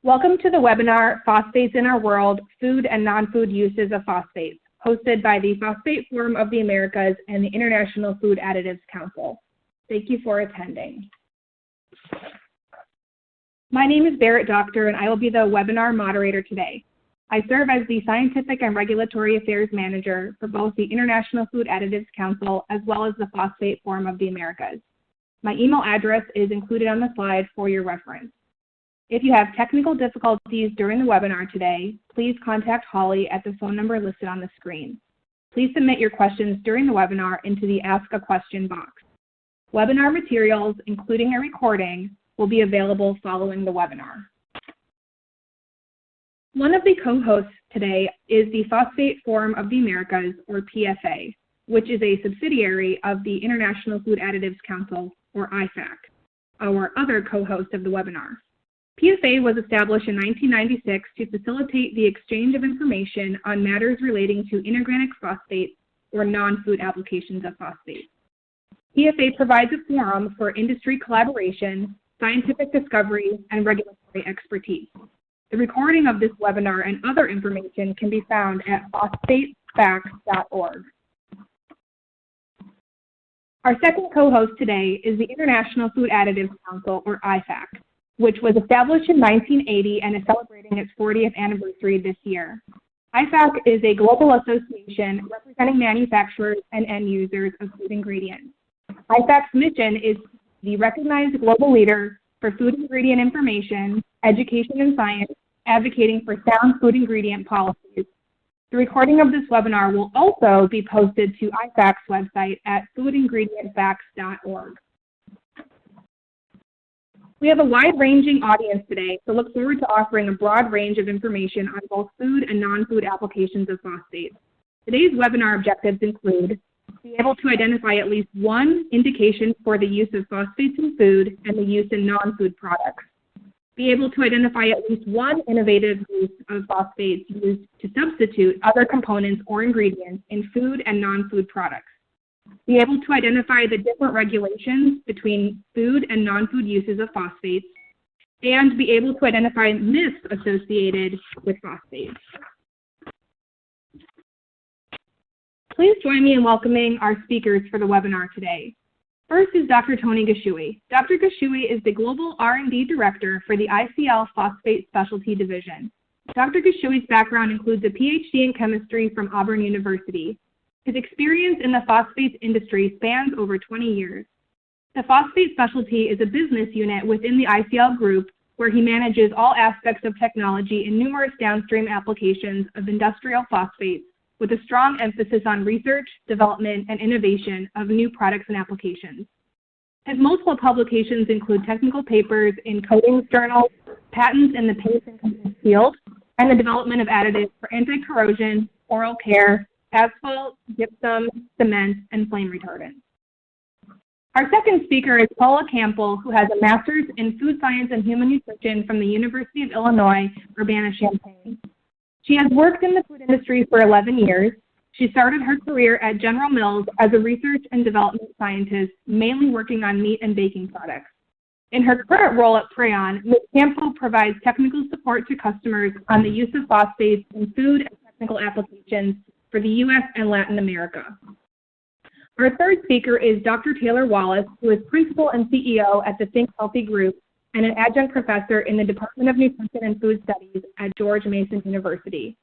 Welcome to the webinar, Phosphates in Our World, Food and Non-Food Uses of Phosphates, hosted by the Phosphate Forum of the Americas and the International Food Additives Council. Thank you for attending. My name is Barrett Doctor, and I will be the webinar moderator today. I serve as the Scientific and Regulatory Affairs Manager for both the International Food Additives Council as well as the Phosphate Forum of the Americas. My email address is included on the slide for your reference. If you have technical difficulties during the webinar today, please contact Holly at the phone number listed on the screen. Please submit your questions during the webinar into the Ask a Question box. Webinar materials, including a recording, will be available following the webinar. One of the co-hosts today is the Phosphate Forum of the Americas, or PFA, which is a subsidiary of the International Food Additives Council, or IFAC, our other co-host of the webinar. PFA was established in 1996 to facilitate the exchange of information on matters relating to inorganic phosphates or non-food applications of phosphates. PFA provides a forum for industry collaboration, scientific discovery, and regulatory expertise. The recording of this webinar and other information can be found at phosphatesfacts.org. Our second co-host today is the International Food Additives Council, or IFAC, which was established in 1980 and is celebrating its 40th anniversary this year. IFAC is a global association representing manufacturers and end users of food ingredients. IFAC's mission is the recognized global leader for food ingredient information, education, and science, advocating for sound food ingredient policies. The recording of this webinar will also be posted to IFAC's website at foodingredientfacts.org. We have a wide-ranging audience today, so look forward to offering a broad range of information on both food and non-food applications of phosphates. Today's webinar objectives include be able to identify at least one indication for the use of phosphates in food and the use in non-food products. Be able to identify at least one innovative use of phosphates used to substitute other components or ingredients in food and non-food products. Be able to identify the different regulations between food and non-food uses of phosphates, and be able to identify myths associated with phosphates. Please join me in welcoming our speakers for the webinar today. First is Dr. Tony Gashui. Dr. Gashui is the Global R&D Director for the ICL Phosphate Specialty Division. Dr. Gashui's background includes a PhD in chemistry from Auburn University. His experience in the phosphates industry spans over 20 years. The Phosphate Specialty is a business unit within the ICL group where he manages all aspects of technology in numerous downstream applications of industrial phosphates with a strong emphasis on research, development, and innovation of new products and applications. His multiple publications include technical papers in coatings journals, patents in the paint and coatings field, and the development of additives for anti-corrosion, oral care, asphalt, gypsum, cement, and flame retardants. Our second speaker is Paula Campbell, who has a master's in food science and human nutrition from the University of Illinois, Urbana-Champaign. She has worked in the food industry for 11 years. She started her career at General Mills as a research and development scientist, mainly working on meat and baking products. In her current role at Prayon, Ms. Campbell provides technical support to customers on the use of phosphates in food and technical applications for the U.S. and Latin America. Our third speaker is Dr. Taylor Wallace, who is Principal and CEO at the Think Healthy Group and an adjunct professor in the Department of Nutrition and Food Studies at George Mason University.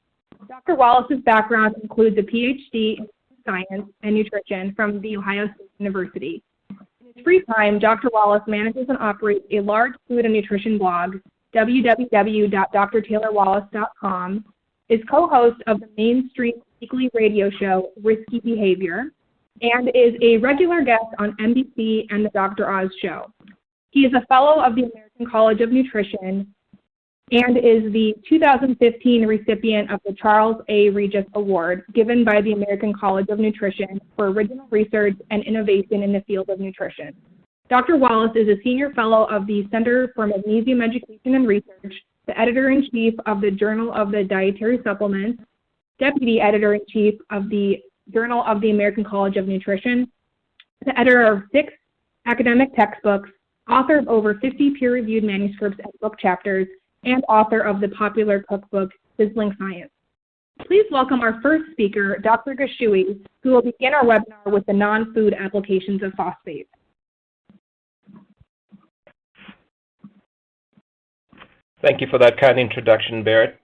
Dr. Wallace's background includes a PhD in food science and nutrition from The Ohio State University. In his free time, Dr. Wallace manages and operates a large food and nutrition blog, www.drtaylorwallace.com, is co-host of the mainstream weekly radio show, Risky Behavior, and is a regular guest on NBC and the Dr. Oz Show. He is a fellow of the American College of Nutrition and is the 2015 recipient of the Charles A. Regis Award given by the American College of Nutrition for original research and innovation in the field of nutrition. Dr. Wallace is a senior fellow of the Center for Magnesium Education and Research, the editor-in-chief of the Journal of the Dietary Supplements, deputy editor-in-chief of the Journal of the American College of Nutrition, the editor of 6 academic textbooks, author of over 50 peer-reviewed manuscripts and book chapters, and author of the popular cookbook, Sizzling Science. Please welcome our first speaker, Dr. Gashui, who will begin our webinar with the non-food applications of phosphates. Thank you for that kind introduction, Barrett.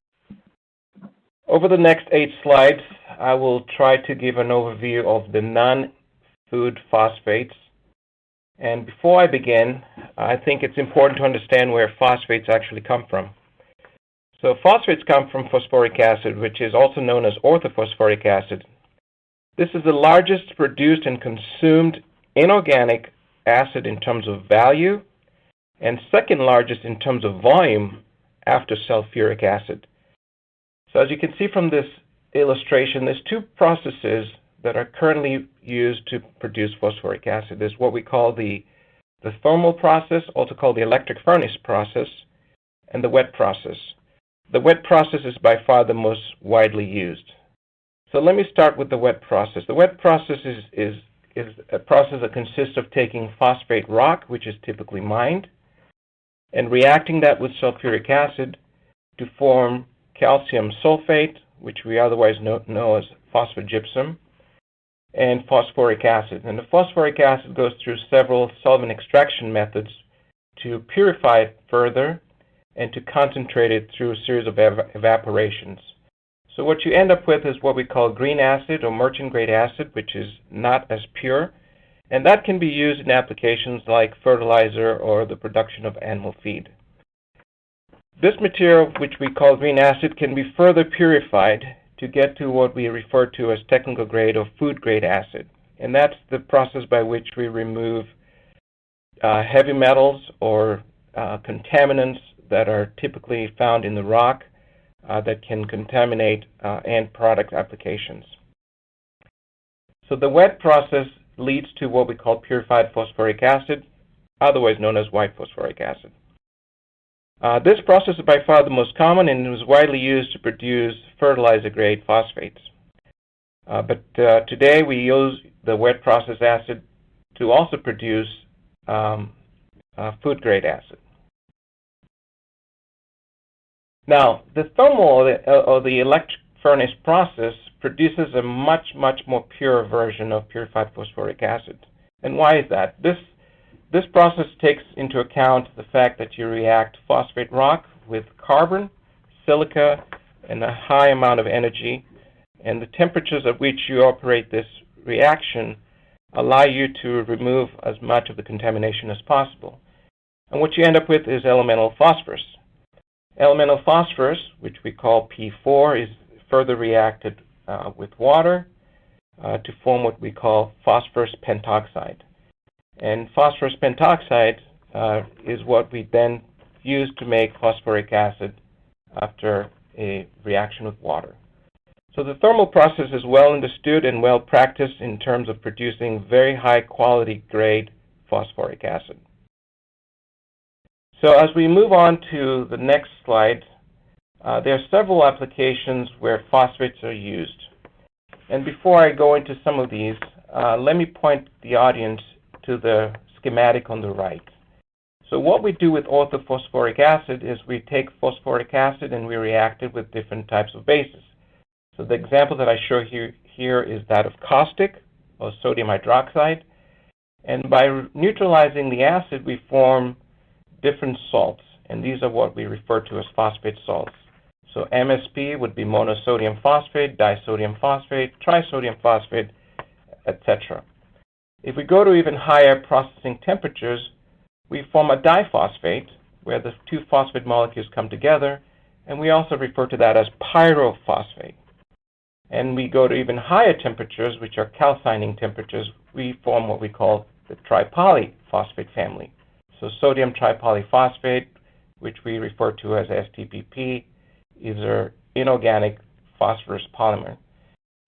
Over the next 8 slides, I will try to give an overview of the non-food phosphates. And before I begin, I think it's important to understand where phosphates actually come from. So phosphates come from phosphoric acid, which is also known as orthophosphoric acid. This is the largest produced and consumed inorganic acid in terms of value, and second largest in terms of volume after sulfuric acid. So as you can see from this illustration, there's 2 processes that are currently used to produce phosphoric acid. There's what we call the thermal process, also called the electric furnace process, and the wet process. The wet process is by far the most widely used. So let me start with the wet process. The wet process is a process that consists of taking phosphate rock, which is typically mined, and reacting that with sulfuric acid to form calcium sulfate, which we otherwise know as phosphogypsum, and phosphoric acid. And the phosphoric acid goes through several solvent extraction methods to purify it further and to concentrate it through a series of evaporations. So what you end up with is what we call green acid or merchant grade acid, which is not as pure, and that can be used in applications like fertilizer or the production of animal feed. This material, which we call green acid, can be further purified to get to what we refer to as technical grade or food grade acid, and that's the process by which we remove heavy metals or contaminants that are typically found in the rock that can contaminate end product applications. So the wet process leads to what we call purified phosphoric acid, otherwise known as white phosphoric acid. This process is by far the most common and is widely used to produce fertilizer-grade phosphates. But today we use the wet process acid to also produce food-grade acid. Now, the thermal or the electric furnace process produces a much more pure version of purified phosphoric acid. And why is that? This process takes into account the fact that you react phosphate rock with carbon, silica, and a high amount of energy, and the temperatures at which you operate this reaction allow you to remove as much of the contamination as possible. And what you end up with is elemental phosphorus. Elemental phosphorus, which we call P4, is further reacted with water to form what we call phosphorus pentoxide. And phosphorus pentoxide is what we then use to make phosphoric acid after a reaction with water. So the thermal process is well understood and well practiced in terms of producing very high quality grade phosphoric acid. So as we move on to the next slide, there are several applications where phosphates are used. And before I go into some of these, let me point the audience to the schematic on the right. So what we do with orthophosphoric acid is we take phosphoric acid and we react it with different types of bases. So the example that I show here is that of caustic or sodium hydroxide. And by neutralizing the acid, we form different salts, and these are what we refer to as phosphate salts. So MSP would be monosodium phosphate, disodium phosphate, trisodium phosphate, etc. If we go to even higher processing temperatures, we form a diphosphate, where the 2 phosphate molecules come together, and we also refer to that as pyrophosphate. And we go to even higher temperatures, which are calcining temperatures, we form what we call the tripolyphosphate family. So sodium tripolyphosphate, which we refer to as STPP, is an inorganic phosphorus polymer.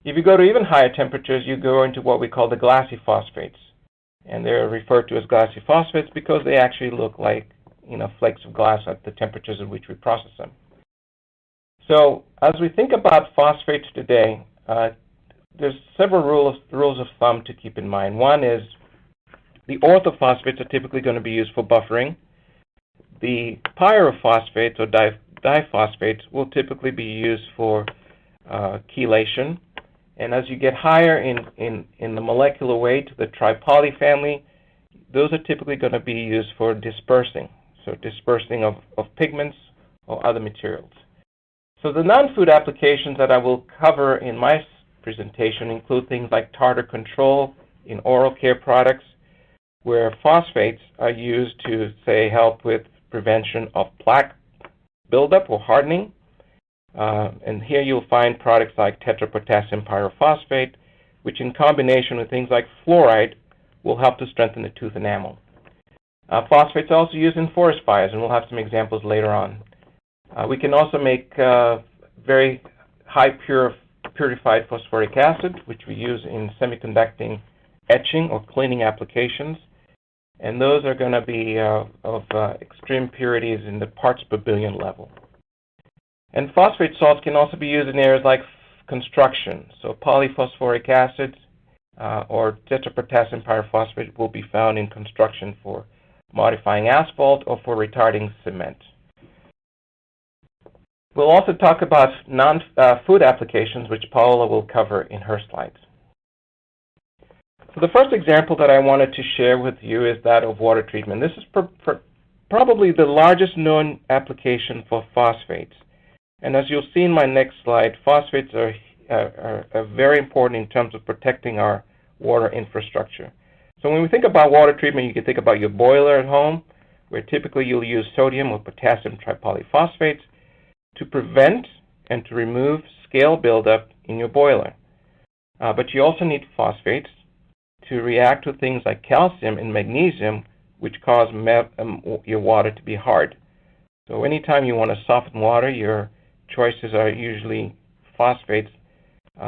If you go to even higher temperatures, you go into what we call the glassy phosphates. And they're referred to as glassy phosphates because they actually look like flakes of glass at the temperatures at which we process them. So as we think about phosphates today, there's several rules of thumb to keep in mind. One is the orthophosphates are typically going to be used for buffering. The pyrophosphates or diphosphates will typically be used for chelation. And as you get higher in the molecular weight, the tripoly family, those are typically going to be used for dispersing, so dispersing of pigments or other materials. So the non-food applications that I will cover in my presentation include things like tartar control in oral care products, where phosphates are used to, say, help with prevention of plaque buildup or hardening. And here you'll find products like tetrapotassium pyrophosphate, which in combination with things like fluoride will help to strengthen the tooth enamel. Phosphates are also used in forest fires, and we'll have some examples later on. We can also make very high purified phosphoric acid, which we use in semiconducting etching or cleaning applications. And those are going to be of extreme purities in the parts per billion level. And phosphate salts can also be used in areas like construction. So polyphosphoric acids or tetrapotassium pyrophosphate will be found in construction for modifying asphalt or for retarding cement. We'll also talk about non-food applications, which Paola will cover in her slides. So the first example that I wanted to share with you is that of water treatment. This is probably the largest known application for phosphates. And as you'll see in my next slide, phosphates are very important in terms of protecting our water infrastructure. So when we think about water treatment, you can think about your boiler at home, where typically you'll use sodium or potassium tripolyphosphates to prevent and to remove scale buildup in your boiler. But you also need phosphates to react with things like calcium and magnesium, which cause your water to be hard. So anytime you want to soften water, your choices are usually phosphates.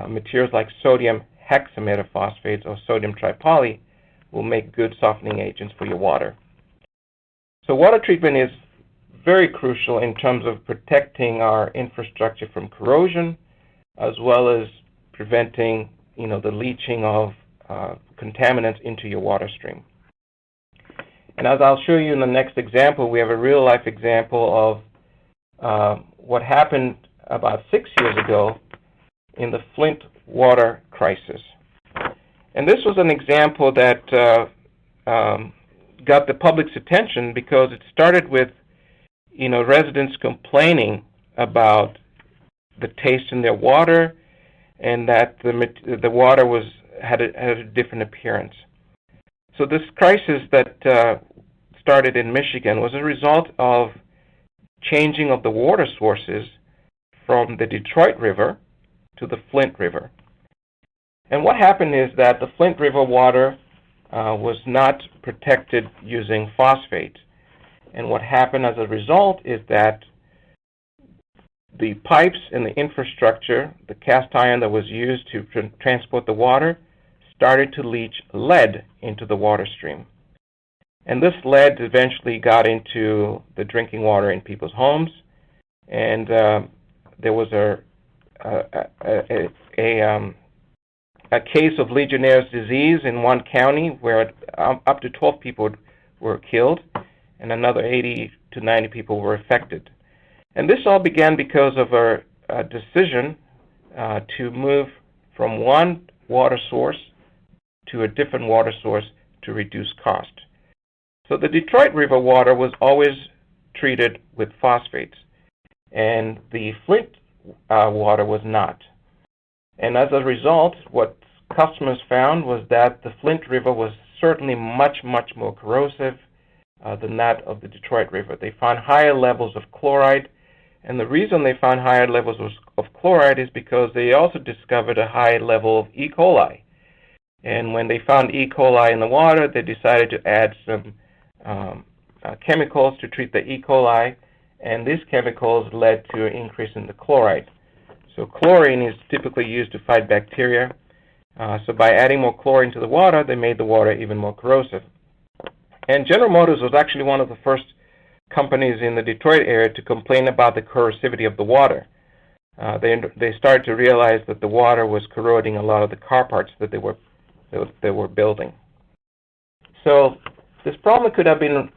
Materials like sodium hexametaphosphates or sodium tripoly will make good softening agents for your water. So water treatment is very crucial in terms of protecting our infrastructure from corrosion, as well as preventing, the leaching of contaminants into your water stream. And as I'll show you in the next example, we have a real-life example of what happened about 6 years ago in the Flint water crisis. And this was an example that got the public's attention because it started with residents complaining about the taste in their water and that the water had a different appearance. So this crisis that started in Michigan was a result of changing of the water sources from the Detroit River to the Flint River. And what happened is that the Flint River water was not protected using phosphate. And what happened as a result is that the pipes and the infrastructure, the cast iron that was used to transport the water, started to leach lead into the water stream. And this lead eventually got into the drinking water in people's homes, and there was a case of Legionnaire's disease in one county where up to 12 people were killed, and another 80 to 90 people were affected. And this all began because of a decision to move from one water source to a different water source to reduce cost. So the Detroit River water was always treated with phosphates, and the Flint water was not. And as a result, what customers found was that the Flint River was certainly much, much more corrosive than that of the Detroit River. They found higher levels of chloride, and the reason they found higher levels of chloride is because they also discovered a high level of E. coli. And when they found E. coli in the water, they decided to add some chemicals to treat the E. coli, and these chemicals led to an increase in the chloride. So chlorine is typically used to fight bacteria. So by adding more chlorine to the water, they made the water even more corrosive. And General Motors was actually one of the first companies in the Detroit area to complain about the corrosivity of the water. They started to realize that the water was corroding a lot of the car parts that they were building. So this problem could have been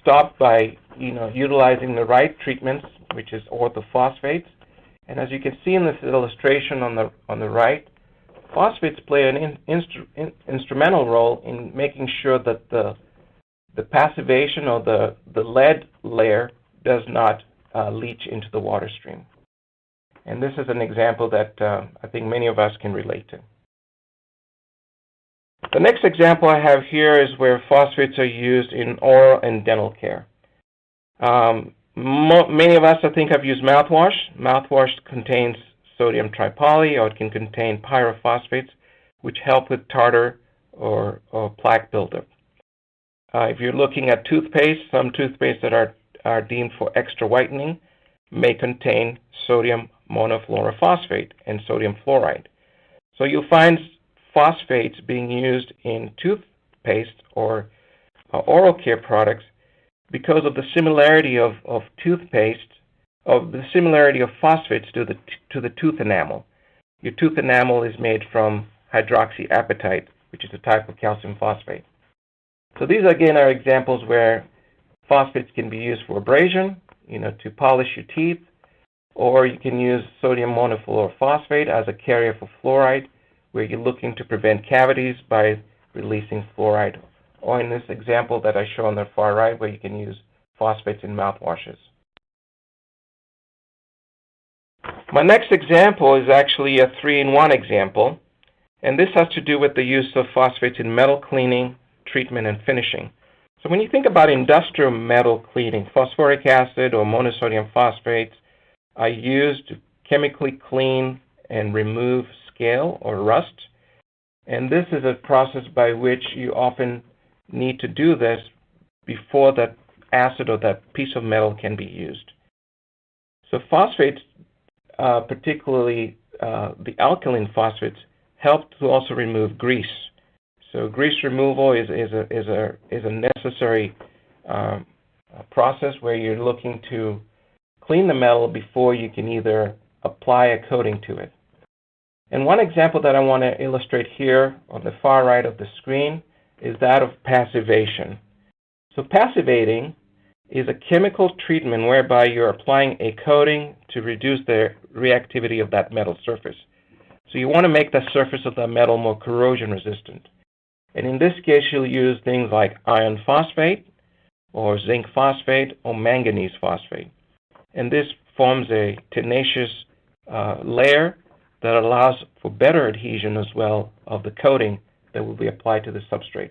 stopped by utilizing the right treatments, which is orthophosphates. And as you can see in this illustration on the right, phosphates play an instrumental role in making sure that the passivation or the lead layer does not leach into the water stream. And this is an example that I think many of us can relate to. The next example I have here is where phosphates are used in oral and dental care. Many of us, I think, have used mouthwash. Mouthwash contains sodium tripoly, or it can contain pyrophosphates, which help with tartar or plaque buildup. If you're looking at toothpaste, some toothpaste that are deemed for extra whitening may contain sodium monofluorophosphate and sodium fluoride. So you'll find phosphates being used in toothpaste or oral care products because of the similarity of toothpaste, of the similarity of phosphates to the tooth enamel. Your tooth enamel is made from hydroxyapatite, which is a type of calcium phosphate. So these again are examples where phosphates can be used for abrasion, to polish your teeth, or you can use sodium monofluorophosphate as a carrier for fluoride, where you're looking to prevent cavities by releasing fluoride, or in this example that I show on the far right, where you can use phosphates in mouthwashes. My next example is actually a 3-in-1 example, and this has to do with the use of phosphates in metal cleaning, treatment, and finishing. So when you think about industrial metal cleaning, phosphoric acid or monosodium phosphates are used to chemically clean and remove scale or rust. And this is a process by which you often need to do this before that acid or that piece of metal can be used. So phosphates, particularly the alkaline phosphates, help to also remove grease. So grease removal is a necessary process where you're looking to clean the metal before you can either apply a coating to it. And one example that I want to illustrate here on the far right of the screen is that of passivation. So passivating is a chemical treatment whereby you're applying a coating to reduce the reactivity of that metal surface. So you want to make the surface of the metal more corrosion resistant. And in this case, you'll use things like iron phosphate or zinc phosphate or manganese phosphate. And this forms a tenacious layer that allows for better adhesion as well of the coating that will be applied to the substrate.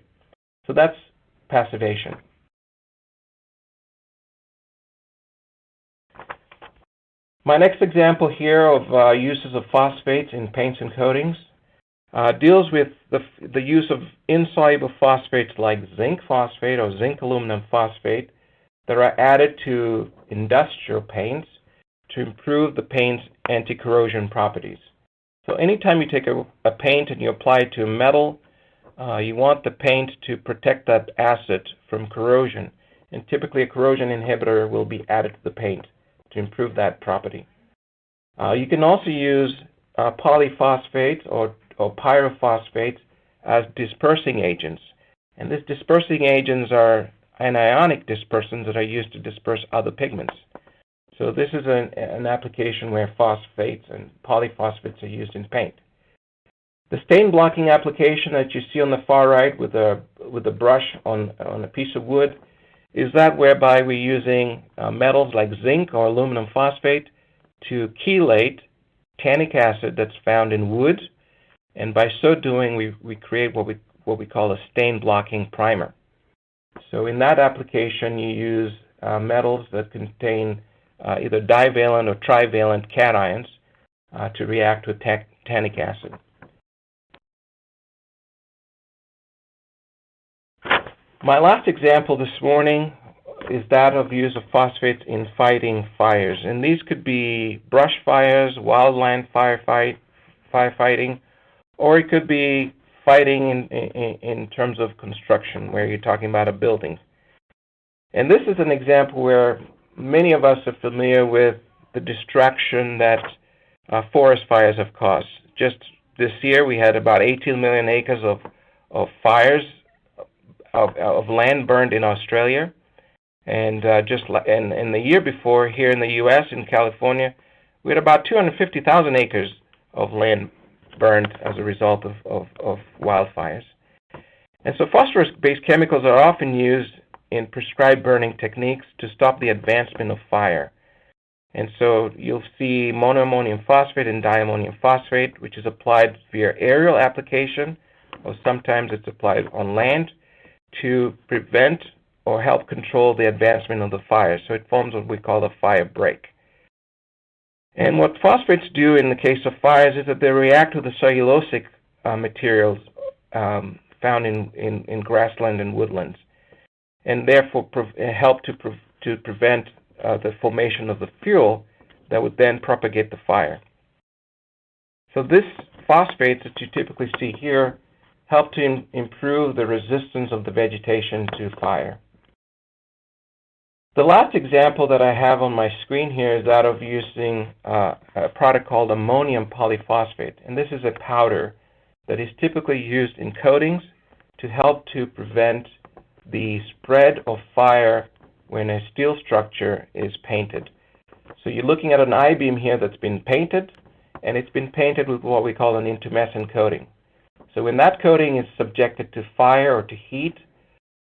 So that's passivation. My next example here of uses of phosphates in paints and coatings deals with the use of insoluble phosphates like zinc phosphate or zinc aluminum phosphate that are added to industrial paints to improve the paint's anti-corrosion properties. So anytime you take a paint and you apply it to metal, you want the paint to protect that acid from corrosion. And typically a corrosion inhibitor will be added to the paint to improve that property. You can also use polyphosphates or pyrophosphates as dispersing agents. And these dispersing agents are anionic dispersants that are used to disperse other pigments. So this is an application where phosphates and polyphosphates are used in paint. The stain blocking application that you see on the far right with a brush on a piece of wood is that whereby we're using metals like zinc or aluminum phosphate to chelate tannic acid that's found in wood, and by so doing we create what we call a stain blocking primer. So in that application you use metals that contain either divalent or trivalent cations to react with tannic acid. My last example this morning is that of use of phosphates in fighting fires. And these could be brush fires, wildland firefighting, or it could be fighting in terms of construction, where you're talking about a building. And this is an example where many of us are familiar with the destruction that forest fires have caused. Just this year, we had about 18 million acres of fires of land burned in Australia. And in the year before, here in the U.S., in California, we had about 250,000 acres of land burned as a result of wildfires. And so phosphorus-based chemicals are often used in prescribed burning techniques to stop the advancement of fire. And so you'll see monoammonium phosphate and diammonium phosphate, which is applied via aerial application, or sometimes it's applied on land to prevent or help control the advancement of the fire. So it forms what we call a fire break. And what phosphates do in the case of fires is that they react with the cellulosic materials found in grassland and woodlands, and therefore help to prevent the formation of the fuel that would then propagate the fire. So this phosphates that you typically see here help to improve the resistance of the vegetation to fire. The last example that I have on my screen here is that of using a product called ammonium polyphosphate. And this is a powder that is typically used in coatings to help to prevent the spread of fire when a steel structure is painted. So you're looking at an I-beam here that's been painted, and it's been painted with what we call an intumescent coating. So when that coating is subjected to fire or to heat,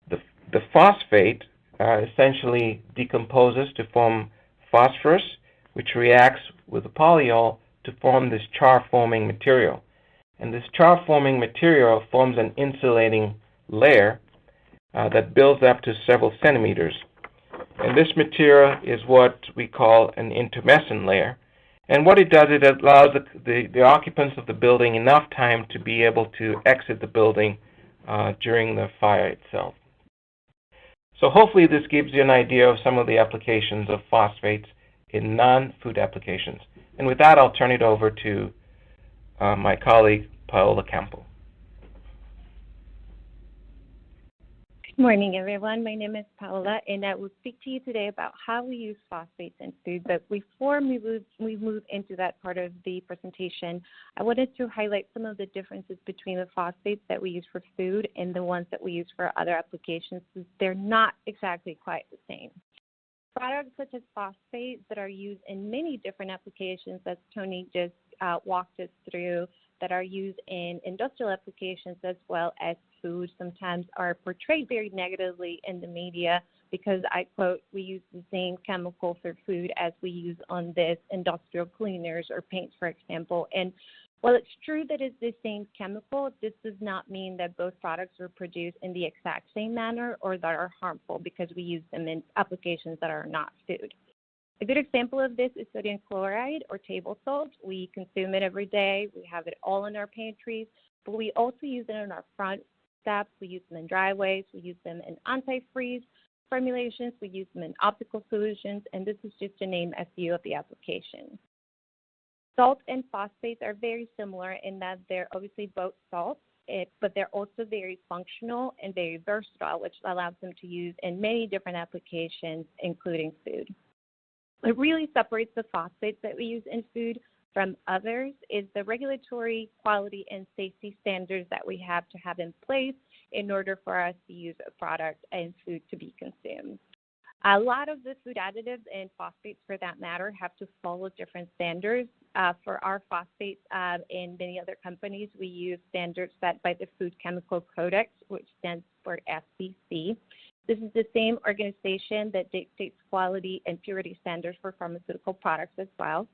the phosphate essentially decomposes to form phosphorus, which reacts with the polyol to form this char-forming material. And this char-forming material forms an insulating layer that builds up to several centimeters. And this material is what we call an intumescent layer. And what it does, it allows the occupants of the building enough time to be able to exit the building during the fire itself. So hopefully this gives you an idea of some of the applications of phosphates in non-food applications. And with that, I'll turn it over to my colleague, Paola Campo. Good morning, everyone. My name is Paola, and I will speak to you today about how we use phosphates in food. But before we move into that part of the presentation, I wanted to highlight some of the differences between the phosphates that we use for food and the ones that we use for other applications. They're not exactly quite the same. Products such as phosphates that are used in many different applications, as Tony just walked us through, that are used in industrial applications as well as food, sometimes are portrayed very negatively in the media because, I quote, we use the same chemical for food as we use on this industrial cleaners or paints, for example. And while it's true that it's the same chemical, this does not mean that both products are produced in the exact same manner or that are harmful because we use them in applications that are not food. A good example of this is sodium chloride or table salt. We consume it every day. We have it all in our pantries, but we also use it in our front steps. We use them in dryways. We use them in antifreeze formulations. We use them in optical solutions, and this is just to name a few of the applications. Salt and phosphates are very similar in that they're obviously both salts, but they're also very functional and very versatile, which allows them to use in many different applications, including food. What really separates the phosphates that we use in food from others is the regulatory quality and safety standards that we have to have in place in order for us to use a product and food to be consumed. A lot of the food additives and phosphates, for that matter, have to follow different standards. For our phosphates and many other companies, we use standards set by the Food Chemical Codex, which stands for FCC. This is the same organization that dictates quality and purity standards for pharmaceutical products as well.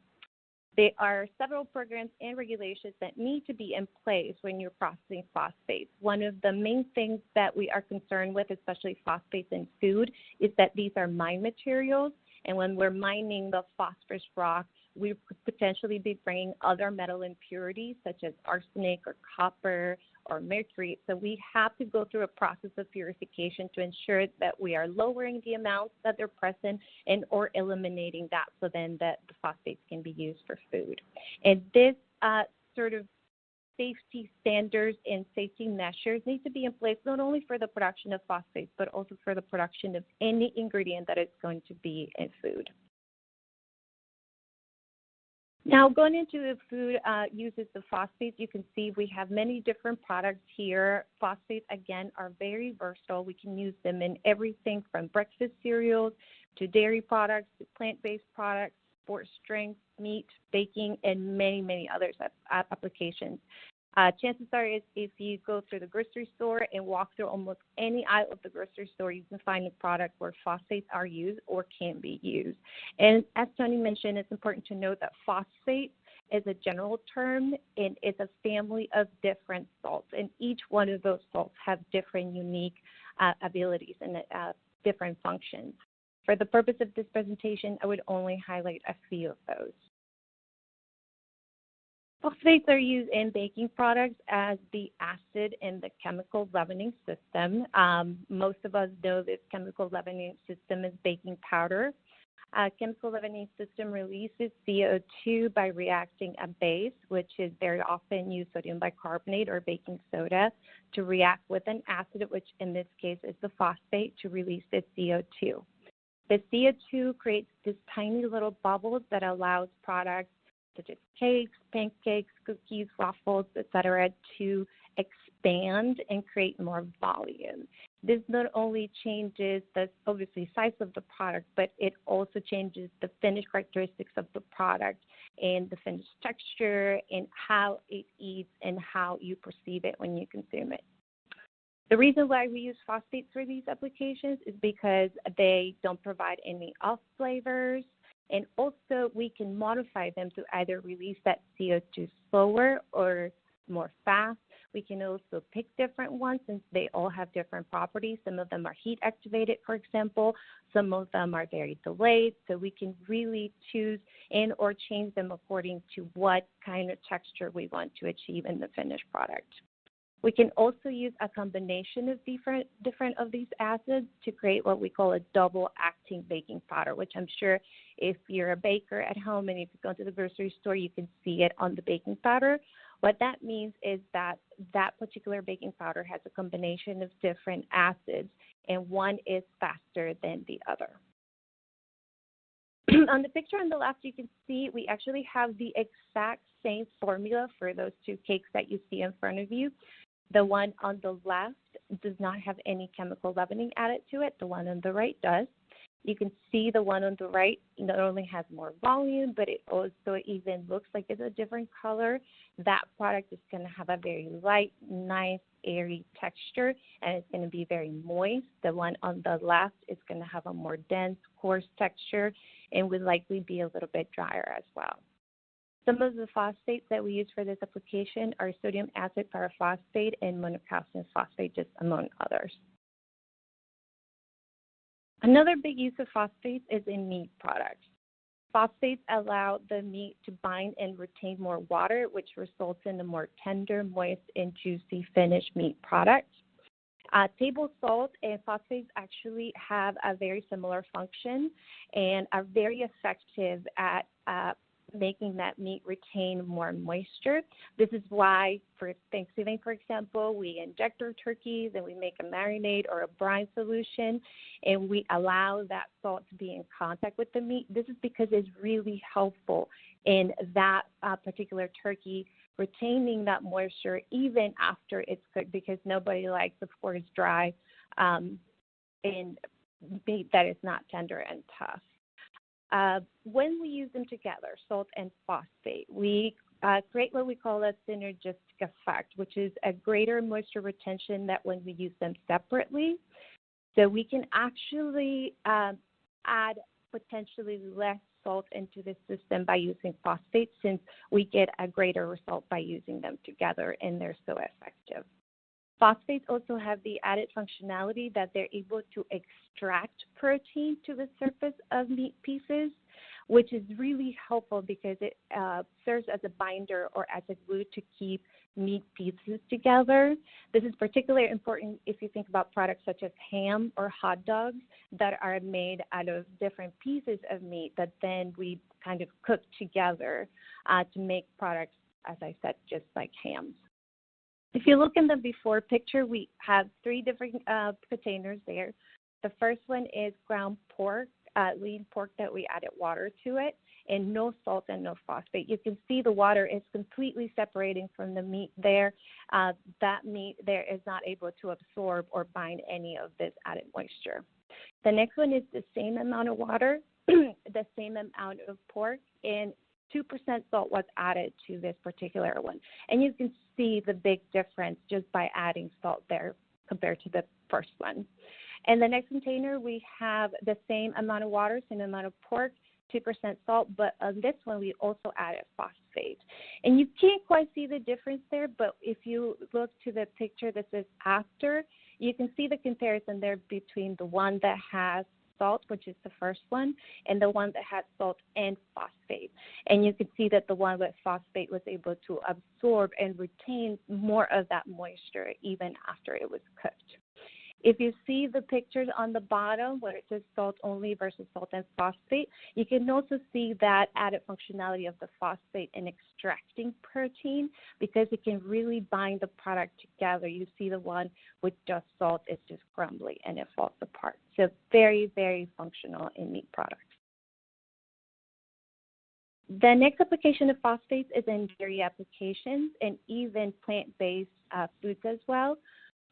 There are several programs and regulations that need to be in place when you're processing phosphates. One of the main things that we are concerned with, especially phosphates in food, is that these are mine materials. And when we're mining the phosphorus rock, we could potentially be bringing other metal impurities such as arsenic or copper or mercury. So we have to go through a process of purification to ensure that we are lowering the amounts that they're present and or eliminating that so then that the phosphates can be used for food. And this sort of safety standards and safety measures need to be in place not only for the production of phosphates, but also for the production of any ingredient that is going to be in food. Now, going into the food uses of phosphates, you can see we have many different products here. Phosphates, again, are very versatile. We can use them in everything from breakfast cereals to dairy products to plant-based products, sports drinks, meat, baking, and many, many other applications. Chances are if you go through the grocery store and walk through almost any aisle of the grocery store, you can find a product where phosphates are used or can be used. And as Tony mentioned, it's important to note that phosphate is a general term and it's a family of different salts. And each one of those salts have different unique abilities and different functions. For the purpose of this presentation, I would only highlight a few of those. Phosphates are used in baking products as the acid in the chemical leavening system. Most of us know this chemical leavening system is baking powder. Chemical leavening system releases CO2 by reacting a base, which is very often used sodium bicarbonate or baking soda, to react with an acid, which in this case is the phosphate, to release the CO2. The CO2 creates these tiny little bubbles that allows products such as cakes, pancakes, cookies, waffles, etc., to expand and create more volume. This not only changes the obviously size of the product, but it also changes the finished characteristics of the product and the finished texture and how it eats and how you perceive it when you consume it. The reason why we use phosphates for these applications is because they don't provide any off flavors. And also, we can modify them to either release that CO2 slower or more fast. We can also pick different ones since they all have different properties. Some of them are heat activated, for example. Some of them are very delayed. So we can really choose and or change them according to what kind of texture we want to achieve in the finished product. We can also use a combination of different of these acids to create what we call a double-acting baking powder, which I'm sure if you're a baker at home and if you go to the grocery store, you can see it on the baking powder. What that means is that that particular baking powder has a combination of different acids, and one is faster than the other. On the picture on the left, you can see we actually have the exact same formula for those two cakes that you see in front of you. The one on the left does not have any chemical leavening added to it. The one on the right does. You can see the one on the right not only has more volume, but it also even looks like it's a different color. That product is going to have a very light, nice, airy texture, and it's going to be very moist. The one on the left is going to have a more dense, coarse texture and would likely be a little bit drier as well. Some of the phosphates that we use for this application are sodium acid pyrophosphate and monocalcium phosphate, just among others. Another big use of phosphates is in meat products. Phosphates allow the meat to bind and retain more water, which results in a more tender, moist, and juicy finished meat product. Table salt and phosphates actually have a very similar function and are very effective at making that meat retain more moisture. This is why for Thanksgiving, for example, we inject our turkeys and we make a marinade or a brine solution and we allow that salt to be in contact with the meat. This is because it's really helpful in that particular turkey retaining that moisture even after it's cooked, because nobody likes, of course, dry and meat that is not tender and tough. When we use them together, salt and phosphate, we create what we call a synergistic effect, which is a greater moisture retention than when we use them separately. So we can actually add potentially less salt into the system by using phosphates, since we get a greater result by using them together and they're so effective. Phosphates also have the added functionality that they're able to extract protein to the surface of meat pieces, which is really helpful because it serves as a binder or as a glue to keep meat pieces together. This is particularly important if you think about products such as ham or hot dogs that are made out of different pieces of meat that then we kind of cook together to make products, as I said, just like hams. If you look in the before picture, we have three different containers there. The first one is ground pork, lean pork that we added water to it. and no salt and no phosphate. You can see the water is completely separating from the meat there. That meat there is not able to absorb or bind any of this added moisture. The next one is the same amount of water, the same amount of pork, and 2% salt was added to this particular one. And you can see the big difference just by adding salt there compared to the first one. In the next container, we have the same amount of water, same amount of pork, 2% salt, but on this one, we also added phosphate. And you can't quite see the difference there, but if you look to the picture that says after, you can see the comparison there between the one that has salt, which is the first one, and the one that had salt and phosphate. And you can see that the one with phosphate was able to absorb and retain more of that moisture even after it was cooked. If you see the pictures on the bottom where it says salt only versus salt and phosphate, you can also see that added functionality of the phosphate in extracting protein because it can really bind the product together. You see the one with just salt is just crumbly and it falls apart. So very, very functional in meat products. The next application of phosphates is in dairy applications and even plant-based foods as well.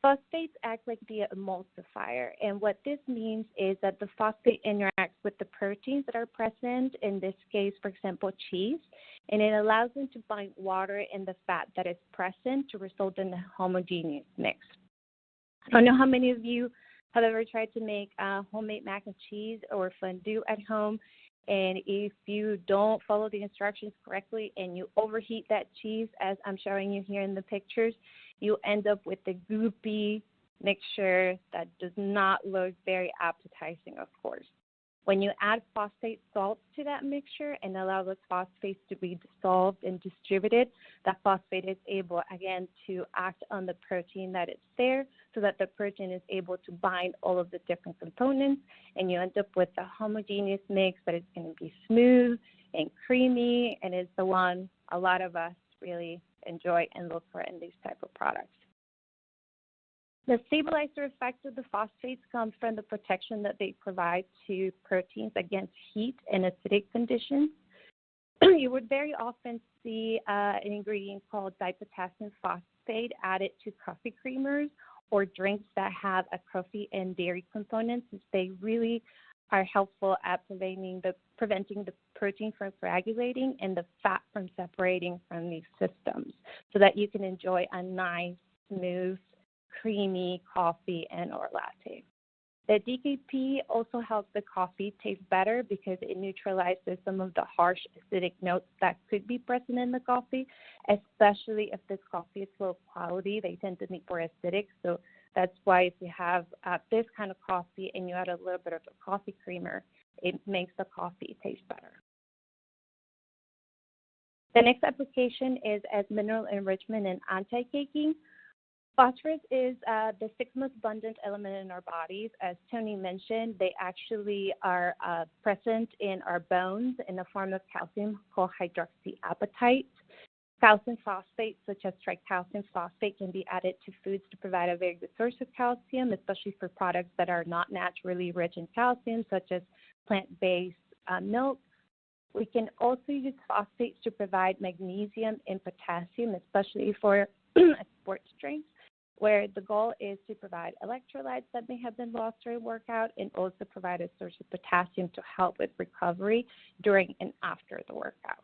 Phosphates act like the emulsifier, and what this means is that the phosphate interacts with the proteins that are present, in this case, for example, cheese, and it allows them to bind water and the fat that is present to result in a homogeneous mix. I don't know how many of you have ever tried to make homemade mac and cheese or fondue at home, and if you don't follow the instructions correctly and you overheat that cheese, as I'm showing you here in the pictures, you end up with a goopy mixture that does not look very appetizing, of course. When you add phosphate salts to that mixture and allow those phosphates to be dissolved and distributed, that phosphate is able, again, to act on the protein that is there so that the protein is able to bind all of the different components, and you end up with a homogeneous mix that is going to be smooth and creamy, and is the one a lot of us really enjoy and look for in these type of products. The stabilizer effect of the phosphates comes from the protection that they provide to proteins against heat and acidic conditions. You would very often see an ingredient called dipotassium phosphate added to coffee creamers or drinks that have a coffee and dairy components. They really are helpful at preventing the protein from coagulating and the fat from separating from these systems so that you can enjoy a nice, smooth, creamy coffee and or latte. The DKP also helps the coffee taste better because it neutralizes some of the harsh acidic notes that could be present in the coffee, especially if this coffee is low quality. They tend to be more acidic, so that's why if you have this kind of coffee and you add a little bit of a coffee creamer, it makes the coffee taste better. The next application is as mineral enrichment and anti-caking. Phosphorus is the sixth most abundant element in our bodies. As Tony mentioned, they actually are present in our bones in the form of calcium called hydroxyapatite. Calcium phosphate, such as tricalcium phosphate, can be added to foods to provide a very good source of calcium, especially for products that are not naturally rich in calcium, such as plant-based milk. We can also use phosphates to provide magnesium and potassium, especially for sports drinks, where the goal is to provide electrolytes that may have been lost during workout and also provide a source of potassium to help with recovery during and after the workout.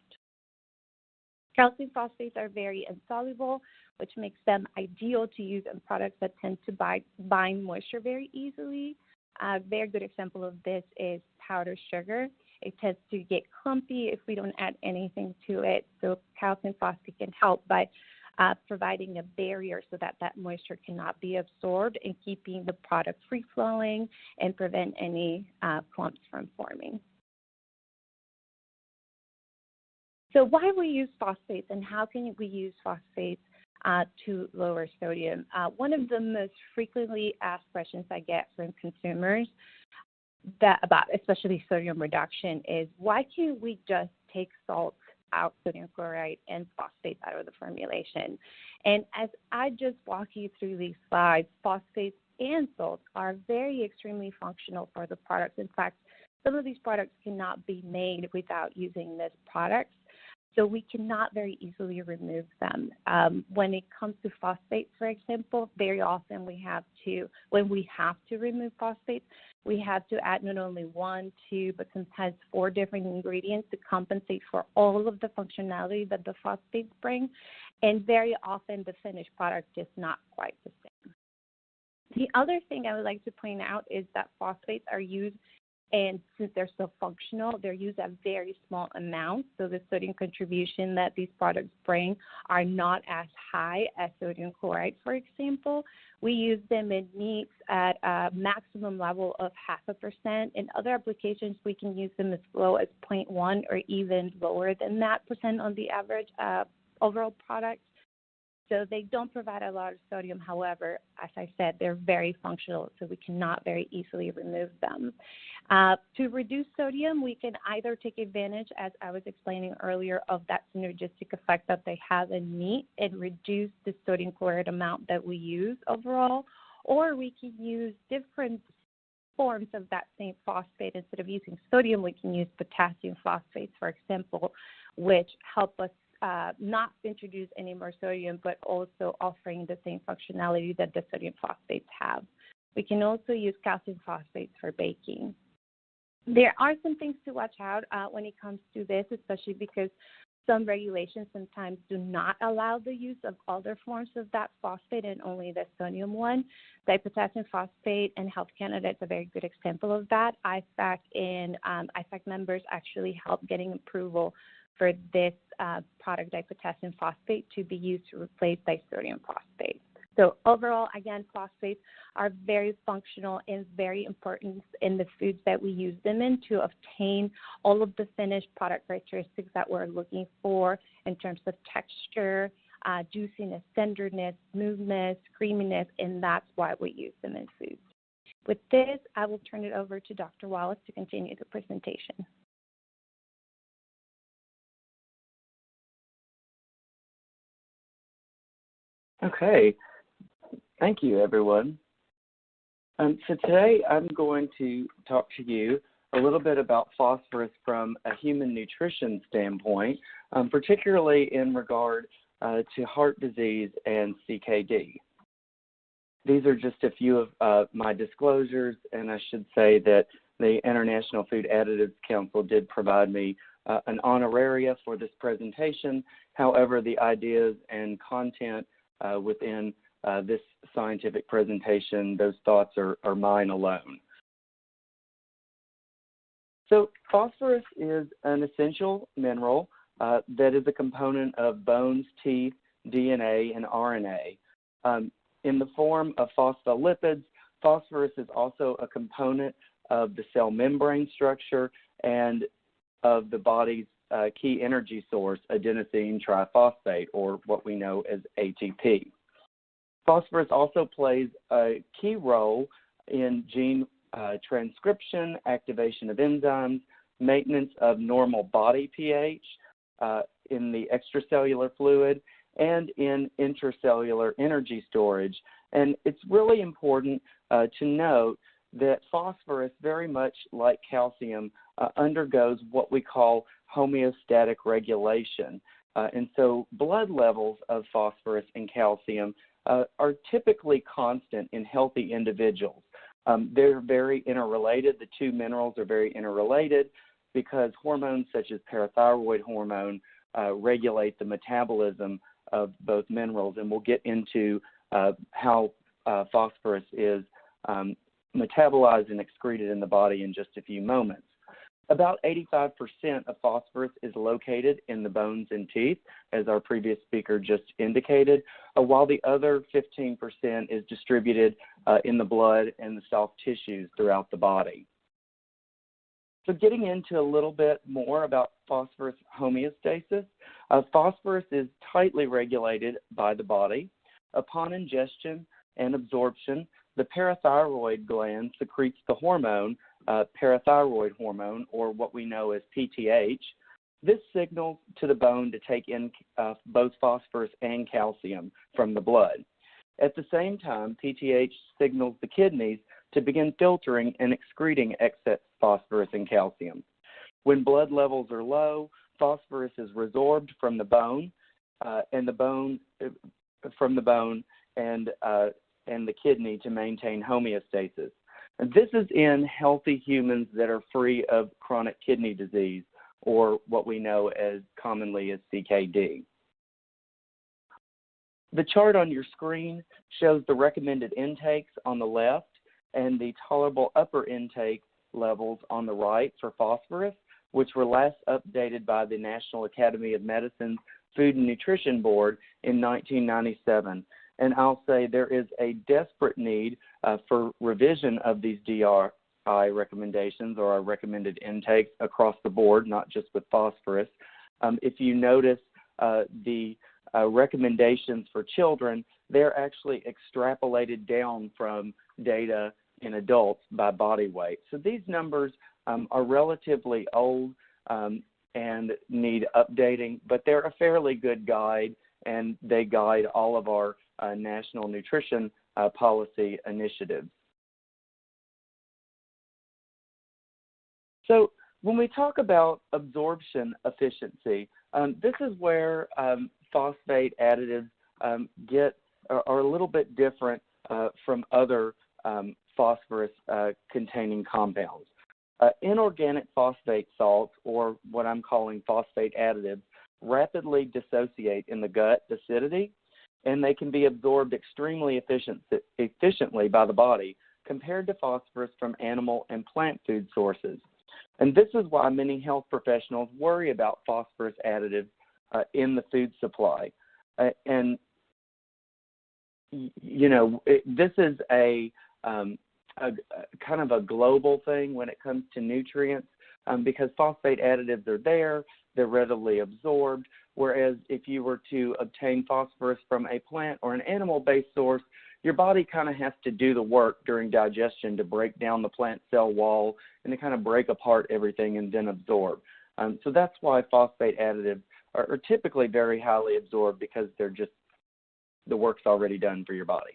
Calcium phosphates are very insoluble, which makes them ideal to use in products that tend to bind moisture very easily. A very good example of this is powdered sugar. It tends to get clumpy if we don't add anything to it. So calcium phosphate can help by providing a barrier so that that moisture cannot be absorbed and keeping the product free-flowing and prevent any clumps from forming. So why we use phosphates and how can we use phosphates to lower sodium? One of the most frequently asked questions I get from consumers about especially sodium reduction is why can't we just take salt out, sodium chloride and phosphates out of the formulation? And as I just walk you through these slides, phosphates and salts are very extremely functional for the products. In fact, some of these products cannot be made without using these products. So we cannot very easily remove them. When it comes to phosphates, for example, very often when we have to remove phosphates, we have to add not only 1, 2, but sometimes 4 different ingredients to compensate for all of the functionality that the phosphates bring. And very often the finished product is not quite the same. The other thing I would like to point out is that phosphates are used, and since they're so functional, they're used at very small amounts. So the sodium contribution that these products bring are not as high as sodium chloride, for example. We use them in meats at a maximum level of 0.5%. In other applications, we can use them as low as 0.1 or even lower than that percent on the average overall product. So they don't provide a lot of sodium. However, as I said, they're very functional, so we cannot very easily remove them. To reduce sodium, we can either take advantage, as I was explaining earlier, of that synergistic effect that they have in meat and reduce the sodium chloride amount that we use overall, or we can use different forms of that same phosphate. Instead of using sodium, we can use potassium phosphates, for example, which help us not introduce any more sodium, but also offering the same functionality that the sodium phosphates have. We can also use calcium phosphates for baking. There are some things to watch out when it comes to this, especially because some regulations sometimes do not allow the use of other forms of that phosphate and only the sodium one. Dipotassium phosphate and Health Canada is a very good example of that. IFAC and IFAC members actually help getting approval for this product, dipotassium phosphate, to be used to replace disodium phosphate. So overall, again, phosphates are very functional and very important in the foods that we use them in to obtain all of the finished product characteristics that we're looking for in terms of texture, juiciness, tenderness, smoothness, creaminess, and that's why we use them in foods. With this, I will turn it over to Dr. Wallace to continue the presentation. Okay, thank you, everyone. So today I'm going to talk to you a little bit about phosphorus from a human nutrition standpoint, particularly in regard to heart disease and CKD. These are just a few of my disclosures, and I should say that the International Food Additives Council did provide me an honoraria for this presentation. However, the ideas and content within this scientific presentation, those thoughts are mine alone. So phosphorus is an essential mineral that is a component of bones, teeth, DNA, and RNA. In the form of phospholipids, phosphorus is also a component of the cell membrane structure and of the body's key energy source, adenosine triphosphate, or what we know as ATP. Phosphorus also plays a key role in gene transcription, activation of enzymes, maintenance of normal body pH in the extracellular fluid, and in intracellular energy storage. And it's really important to note that phosphorus, very much like calcium, undergoes what we call homeostatic regulation. And so blood levels of phosphorus and calcium are typically constant in healthy individuals. They're very interrelated. The two minerals are very interrelated because hormones such as parathyroid hormone regulate the metabolism of both minerals, and we'll get into how phosphorus is metabolized and excreted in the body in just a few moments. About 85% of phosphorus is located in the bones and teeth, as our previous speaker just indicated, while the other 15% is distributed in the blood and the soft tissues throughout the body. So getting into a little bit more about phosphorus homeostasis, phosphorus is tightly regulated by the body. Upon ingestion and absorption, the parathyroid gland secretes the hormone, parathyroid hormone, or what we know as PTH. This signals to the bone to take in both phosphorus and calcium from the blood. At the same time, PTH signals the kidneys to begin filtering and excreting excess phosphorus and calcium. When blood levels are low, phosphorus is resorbed from the bone, and the kidney to maintain homeostasis. And this is in healthy humans that are free of chronic kidney disease, or what we know as commonly as CKD. The chart on your screen shows the recommended intakes on the left and the tolerable upper intake levels on the right for phosphorus, which were last updated by the National Academy of Medicine's Food and Nutrition Board in 1997. And I'll say there is a desperate need for revision of these DRI recommendations, or our recommended intakes, across the board, not just with phosphorus. If you notice the recommendations for children, they're actually extrapolated down from data in adults by body weight. So these numbers are relatively old and need updating, but they're a fairly good guide, and they guide all of our national nutrition policy initiatives. So when we talk about absorption efficiency, this is where phosphate additives are a little bit different from other phosphorus containing compounds. Inorganic phosphate salts, or what I'm calling phosphate additives, rapidly dissociate in the gut acidity, and they can be absorbed extremely efficiently by the body compared to phosphorus from animal and plant food sources. And this is why many health professionals worry about phosphorus additives in the food supply. And, you know, this is a kind of a global thing when it comes to nutrients, because phosphate additives are there, they're readily absorbed, whereas if you were to obtain phosphorus from a plant or an animal-based source, your body kind of has to do the work during digestion to break down the plant cell wall and to kind of break apart everything and then absorb. So that's why phosphate additives are typically very highly absorbed, because they're just, the work's already done for your body.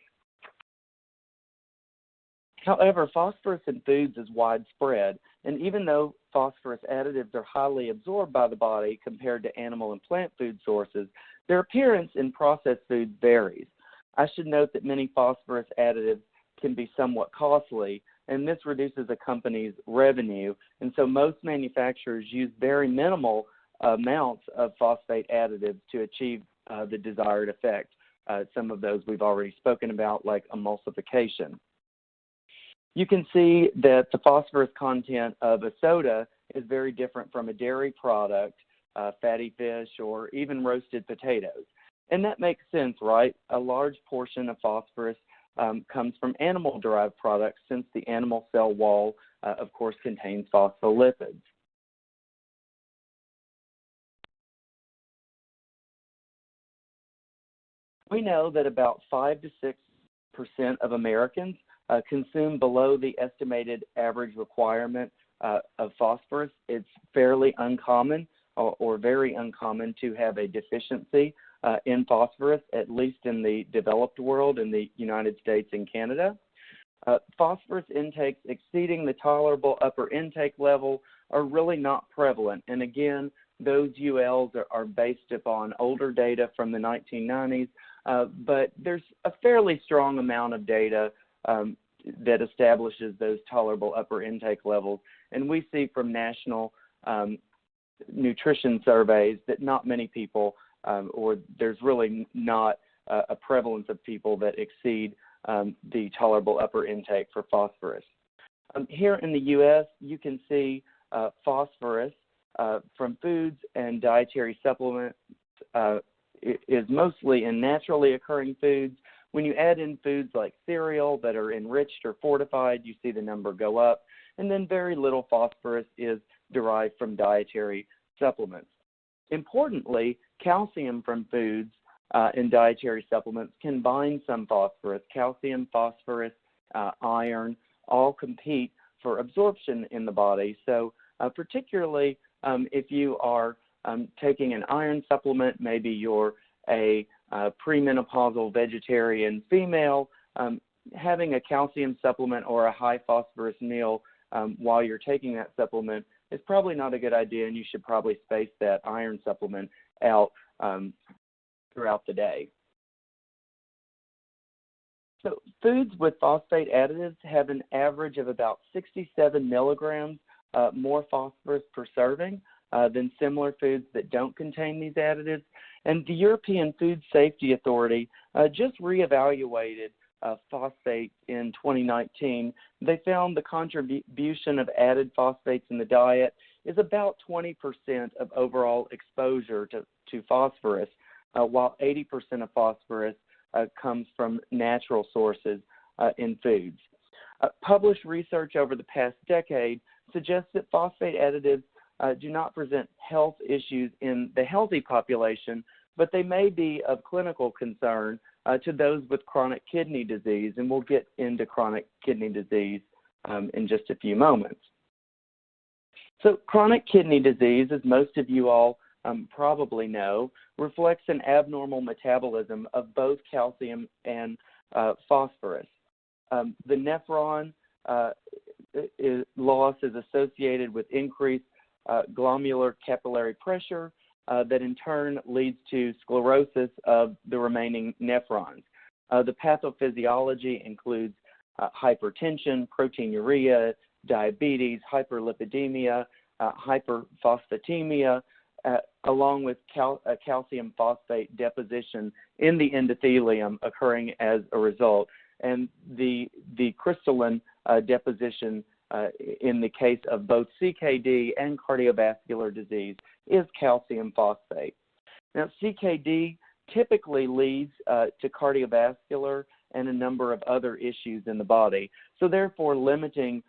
However, phosphorus in foods is widespread, and even though phosphorus additives are highly absorbed by the body compared to animal and plant food sources, their appearance in processed foods varies. I should note that many phosphorus additives can be somewhat costly, and this reduces a company's revenue, and so most manufacturers use very minimal amounts of phosphate additives to achieve the desired effect. Some of those we've already spoken about, like emulsification. You can see that the phosphorus content of a soda is very different from a dairy product, fatty fish, or even roasted potatoes. And that makes sense, right? A large portion of phosphorus comes from animal-derived products, since the animal cell wall, of course, contains phospholipids. We know that about 5 to 6% of Americans consume below the estimated average requirement of phosphorus. It's fairly uncommon or very uncommon to have a deficiency in phosphorus, at least in the developed world, in the United States and Canada. Phosphorus intakes exceeding the tolerable upper intake level are really not prevalent. And again, those ULs are based upon older data from the 1990s, but there's a fairly strong amount of data that establishes those tolerable upper intake levels. And we see from national nutrition surveys that not many people, or there's really not a prevalence of people that exceed the tolerable upper intake for phosphorus. Here in the U.S., you can see phosphorus from foods and dietary supplements is mostly in naturally occurring foods. When you add in foods like cereal that are enriched or fortified, you see the number go up. And then very little phosphorus is derived from dietary supplements. Importantly, calcium from foods and dietary supplements can bind some phosphorus. Calcium, phosphorus, iron all compete for absorption in the body. So particularly if you are taking an iron supplement, maybe you're a premenopausal vegetarian female, having a calcium supplement or a high phosphorus meal while you're taking that supplement is probably not a good idea, and you should probably space that iron supplement out throughout the day. So foods with phosphate additives have an average of about 67 milligrams more phosphorus per serving than similar foods that don't contain these additives. And the European Food Safety Authority just reevaluated phosphate in 2019. They found the contribution of added phosphates in the diet is about 20% of overall exposure to phosphorus, while 80% of phosphorus comes from natural sources in foods. Published research over the past decade suggests that phosphate additives do not present health issues in the healthy population, but they may be of clinical concern to those with chronic kidney disease, and we'll get into chronic kidney disease in just a few moments. So chronic kidney disease, as most of you all probably know, reflects an abnormal metabolism of both calcium and phosphorus. The nephron loss is associated with increased glomerular capillary pressure that in turn leads to sclerosis of the remaining nephrons. The pathophysiology includes hypertension, proteinuria, diabetes, hyperlipidemia, hyperphosphatemia, along with calcium phosphate deposition in the endothelium occurring as a result, and the crystalline deposition in the case of both CKD and cardiovascular disease is calcium phosphate. Now, CKD typically leads to cardiovascular and a number of other issues in the body. So therefore, limiting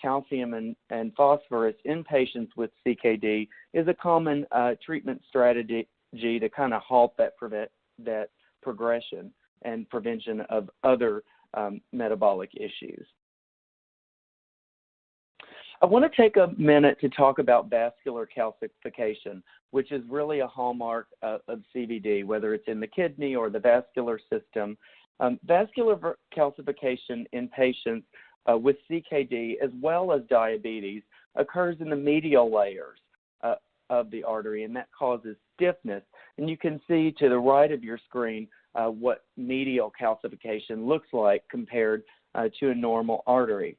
calcium and phosphorus in patients with CKD is a common treatment strategy to kind of halt that progression and prevention of other metabolic issues. I want to take a minute to talk about vascular calcification, which is really a hallmark of CVD, whether it's in the kidney or the vascular system. Vascular calcification in patients with CKD as well as diabetes occurs in the medial layers of the artery, and that causes stiffness. And you can see to the right of your screen what medial calcification looks like compared to a normal artery.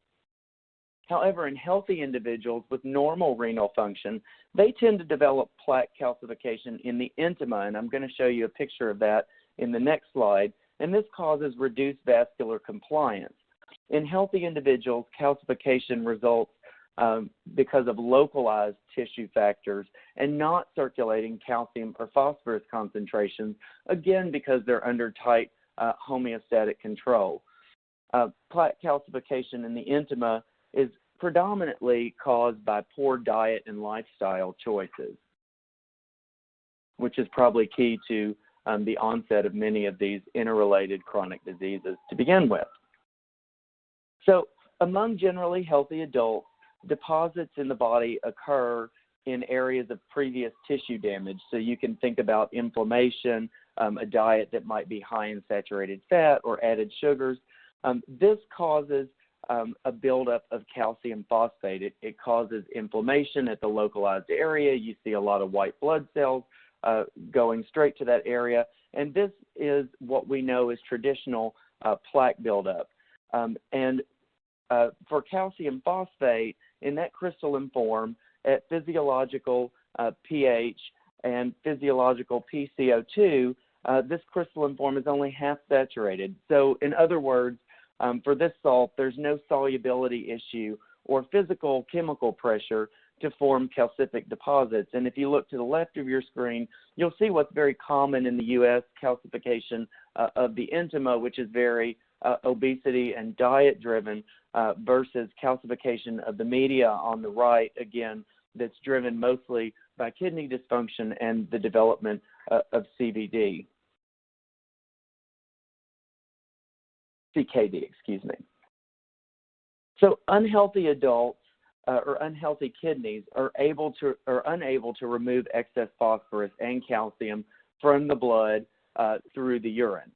However, in healthy individuals with normal renal function, they tend to develop plaque calcification in the intima, and I'm going to show you a picture of that in the next slide, and this causes reduced vascular compliance. In healthy individuals, calcification results because of localized tissue factors and not circulating calcium or phosphorus concentrations, again because they're under tight homeostatic control. Plaque calcification in the intima is predominantly caused by poor diet and lifestyle choices, which is probably key to the onset of many of these interrelated chronic diseases to begin with. So among generally healthy adults, deposits in the body occur in areas of previous tissue damage. So you can think about inflammation, a diet that might be high in saturated fat or added sugars. This causes a buildup of calcium phosphate. It causes inflammation at the localized area. You see a lot of white blood cells going straight to that area, and this is what we know as traditional plaque buildup. For calcium phosphate, in that crystalline form, at physiological pH and physiological PCO2, this crystalline form is only half saturated. So in other words, for this salt, there's no solubility issue or physical chemical pressure to form calcific deposits. And if you look to the left of your screen, you'll see what's very common in the U.S., calcification of the intima, which is very obesity and diet driven, versus calcification of the media on the right, again, that's driven mostly by kidney dysfunction and the development of CKD, excuse me. So unhealthy adults or unhealthy kidneys are unable to remove excess phosphorus and calcium from the blood through the urine.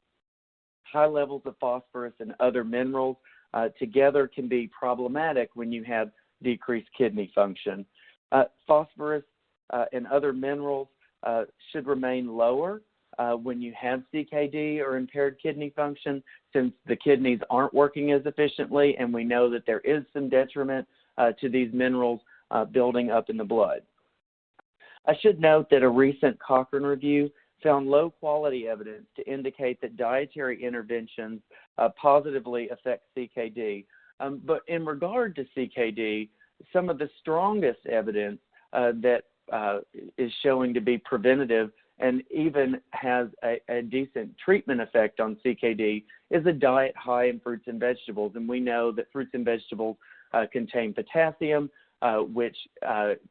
high levels of phosphorus and other minerals together can be problematic when you have decreased kidney function. Phosphorus and other minerals should remain lower when you have CKD or impaired kidney function, since the kidneys aren't working as efficiently, and we know that there is some detriment to these minerals building up in the blood. I should note that a recent Cochrane review found low quality evidence to indicate that dietary interventions positively affect CKD. But in regard to CKD, some of the strongest evidence that is showing to be preventative and even has a decent treatment effect on CKD is a diet high in fruits and vegetables. And we know that fruits and vegetables contain potassium, which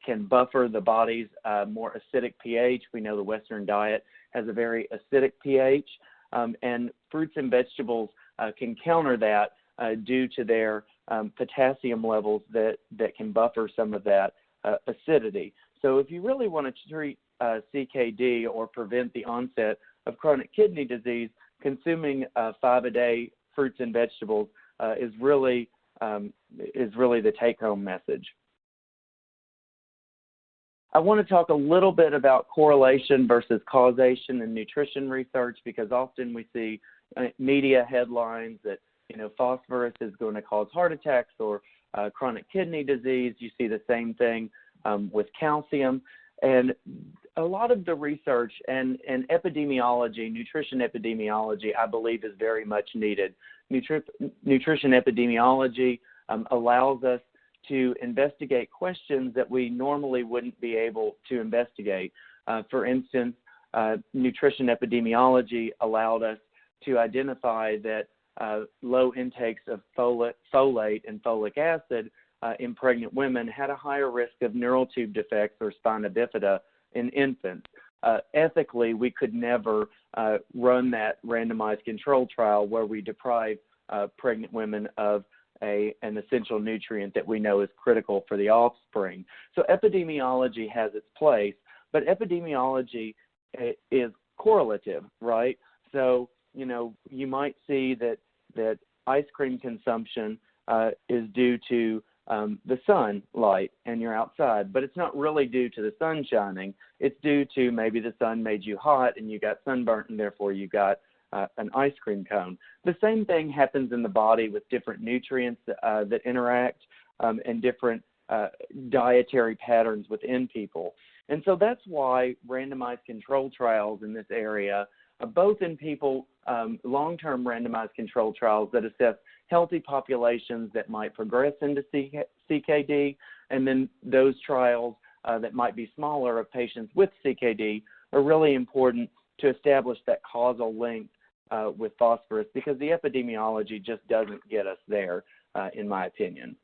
can buffer the body's more acidic pH. We know the Western diet has a very acidic pH, and fruits and vegetables can counter that due to their potassium levels that can buffer some of that acidity. So if you really want to treat CKD or prevent the onset of chronic kidney disease, consuming 5 a day fruits and vegetables is really the take-home message. I want to talk a little bit about correlation versus causation in nutrition research, because often we see media headlines that phosphorus is going to cause heart attacks or chronic kidney disease. You see the same thing with calcium. And a lot of the research and epidemiology, nutrition epidemiology, I believe is very much needed. Nutrition epidemiology allows us to investigate questions that we normally wouldn't be able to investigate. For instance, nutrition epidemiology allowed us to identify that low intakes of folate and folic acid in pregnant women had a higher risk of neural tube defects or spina bifida in infants. Ethically, we could never run that randomized control trial where we deprive pregnant women of an essential nutrient that we know is critical for the offspring. So epidemiology has its place, but epidemiology is correlative, right? So, you might see that ice cream consumption is due to the sunlight and you're outside, but it's not really due to the sun shining. It's due to maybe the sun made you hot and you got sunburnt and therefore you got an ice cream cone. The same thing happens in the body with different nutrients that interact and different dietary patterns within people. And so that's why randomized control trials in this area, both in people, long-term randomized control trials that assess healthy populations that might progress into CKD, and then those trials that might be smaller of patients with CKD are really important to establish that causal link with phosphorus, because the epidemiology just doesn't get us there, in my opinion.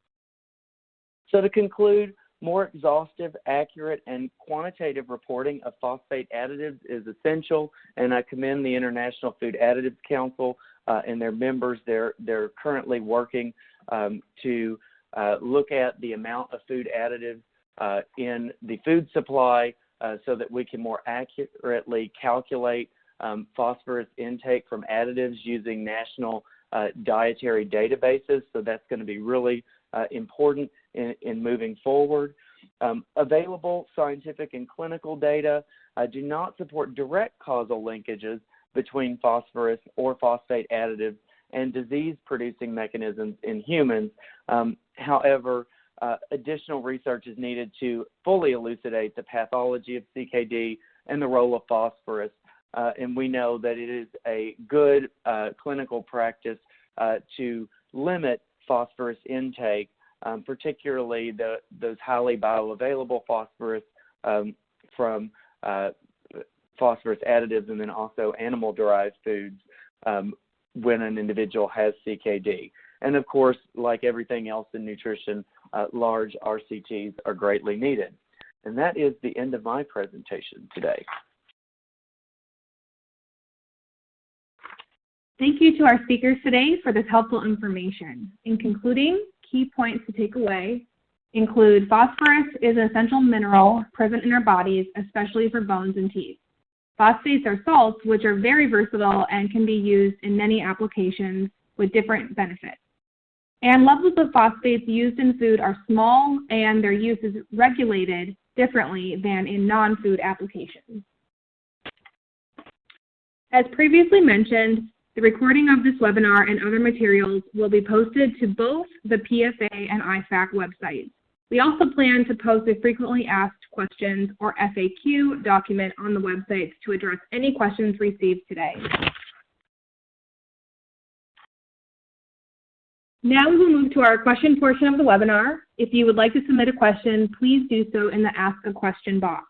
So to conclude, more exhaustive, accurate, and quantitative reporting of phosphate additives is essential, and I commend the International Food Additives Council and their members. They're currently working to look at the amount of food additives in the food supply so that we can more accurately calculate phosphorus intake from additives using national dietary databases. So that's going to be really important in moving forward. Available scientific and clinical data do not support direct causal linkages between phosphorus or phosphate additives and disease-producing mechanisms in humans. However, additional research is needed to fully elucidate the pathology of CKD and the role of phosphorus. And we know that it is a good clinical practice to limit phosphorus intake, particularly those highly bioavailable phosphorus from phosphorus additives, and then also animal-derived foods when an individual has CKD. And of course, like everything else in nutrition, large RCTs are greatly needed. And that is the end of my presentation today. Thank you to our speakers today for this helpful information. In concluding, key points to take away include phosphorus is an essential mineral present in our bodies, especially for bones and teeth. Phosphates are salts which are very versatile and can be used in many applications with different benefits. And levels of phosphates used in food are small, and their use is regulated differently than in non-food applications. As previously mentioned, the recording of this webinar and other materials will be posted to both the PFA and IFAC websites. We also plan to post a frequently asked questions or FAQ document on the websites to address any questions received today. Now we will move to our question portion of the webinar. If you would like to submit a question, please do so in the Ask a Question box.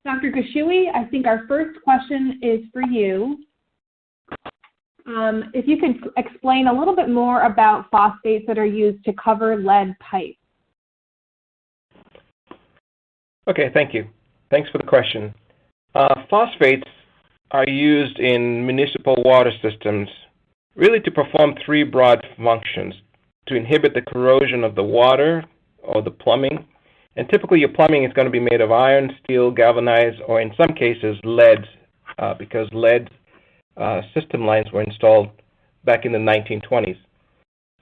Dr. Gashui, I think our first question is for you. If you could explain a little bit more about phosphates that are used to cover lead pipes. Okay, thank you. Thanks for the question. Phosphates are used in municipal water systems really to perform three broad functions: to inhibit the corrosion of the water or the plumbing. And typically your plumbing is going to be made of iron, steel, galvanized, or in some cases lead, because lead system lines were installed back in the 1920s.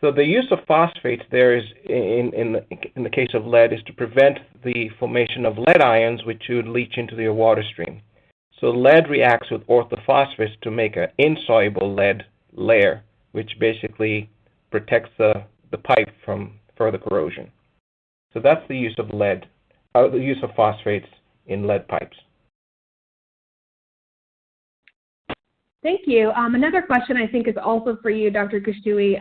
So the use of phosphates there is, in the case of lead, is to prevent the formation of lead ions which would leach into your water stream. So lead reacts with orthophosphates to make an insoluble lead layer, which basically protects the pipe from further corrosion. So that's the use of lead, the use of phosphates in lead pipes. Thank you. Another question I think is also for you, Dr. Gashui.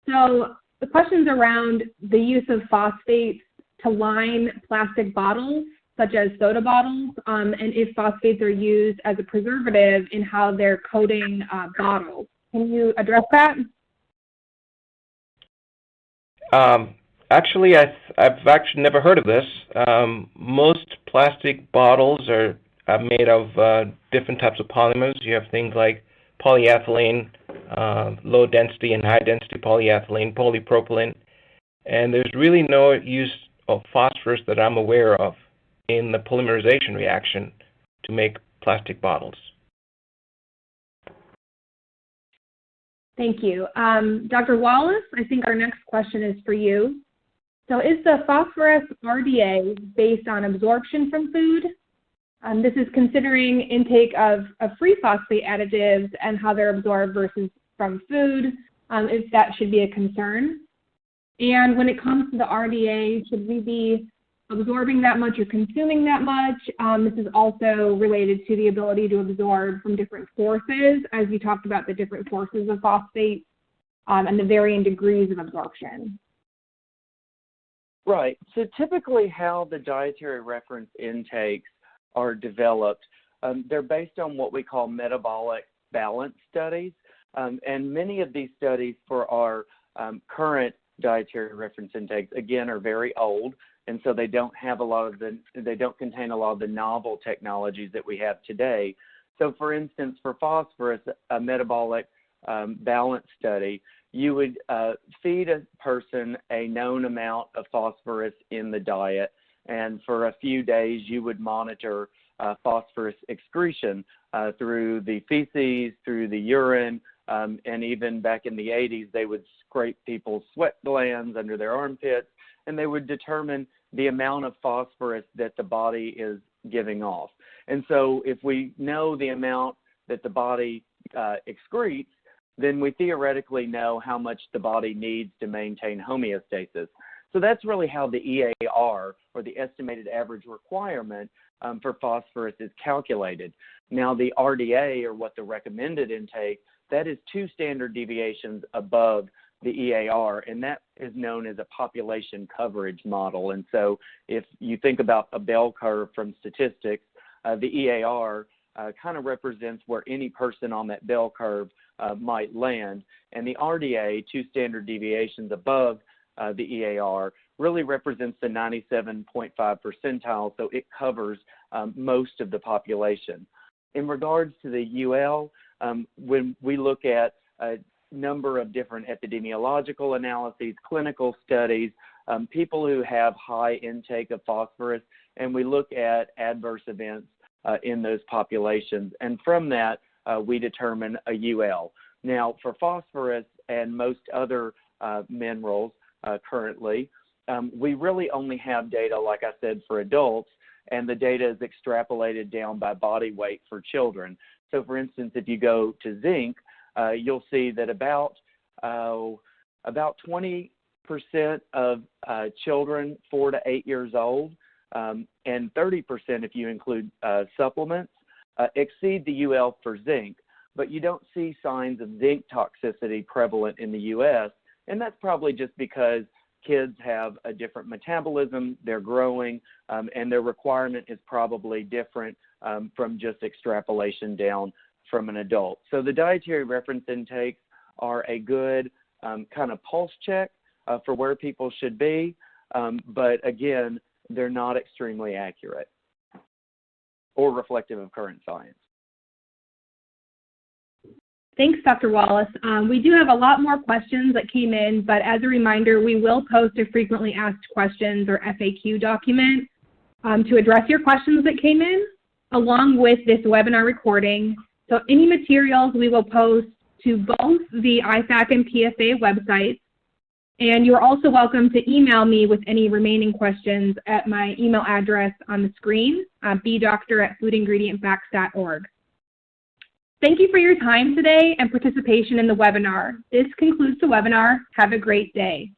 So the question's around the use of phosphates to line plastic bottles, such as soda bottles, and if phosphates are used as a preservative in how they're coating bottles. Can you address that? Actually, I've actually never heard of this. Most plastic bottles are made of different types of polymers. You have things like polyethylene, low density and high density polyethylene, polypropylene, and there's really no use of phosphorus that I'm aware of in the polymerization reaction to make plastic bottles. Thank you. Dr. Wallace, I think our next question is for you. So is the phosphorus RDA based on absorption from food? This is considering intake of free phosphate additives and how they're absorbed versus from food, if that should be a concern. And when it comes to the RDA, should we be absorbing that much or consuming that much? This is also related to the ability to absorb from different sources, as you talked about the different sources of phosphate and the varying degrees of absorption. Right. So typically how the dietary reference intakes are developed, they're based on what we call metabolic balance studies. And many of these studies for our current dietary reference intakes, again, are very old. And so they don't have they don't contain a lot of the novel technologies that we have today. So for instance, for phosphorus, a metabolic balance study, you would feed a person a known amount of phosphorus in the diet, and for a few days you would monitor phosphorus excretion through the feces, through the urine, and even back in the 80s they would scrape people's sweat glands under their armpits, and they would determine the amount of phosphorus that the body is giving off. And so if we know the amount that the body excretes, then we theoretically know how much the body needs to maintain homeostasis. So that's really how the EAR, or the estimated average requirement for phosphorus, is calculated. Now the RDA, or what the recommended intake, that is 2 standard deviations above the EAR, and that is known as a population coverage model. And so if you think about a bell curve from statistics, the EAR kind of represents where any person on that bell curve might land, and the RDA, 2 standard deviations above the EAR, really represents the 97.5 percentile, so it covers most of the population. In regards to the UL, when we look at number of different epidemiological analyses, clinical studies, people who have high intake of phosphorus, and we look at adverse events in those populations. And from that, we determine a UL. Now, for phosphorus and most other minerals currently, we really only have data, like I said, for adults, and the data is extrapolated down by body weight for children. So, for instance, if you go to zinc, you'll see that about 20% of children 4 to 8 years old, and 30% if you include supplements, exceed the UL for zinc. But you don't see signs of zinc toxicity prevalent in the U.S., and that's probably just because kids have a different metabolism, they're growing, and their requirement is probably different from just extrapolation down from an adult. So the dietary reference intakes are a good kind of pulse check for where people should be, but again, they're not extremely accurate or reflective of current science. Thanks, Dr. Wallace. We do have a lot more questions that came in, but as a reminder, we will post a frequently asked questions or FAQ document to address your questions that came in, along with this webinar recording. So any materials we will post to both the IFAC and PSA websites, and you're also welcome to email me with any remaining questions at my email address on the screen, bdoctor@foodingredientfacts.org. Thank you for your time today and participation in the webinar. This concludes the webinar. Have a great day.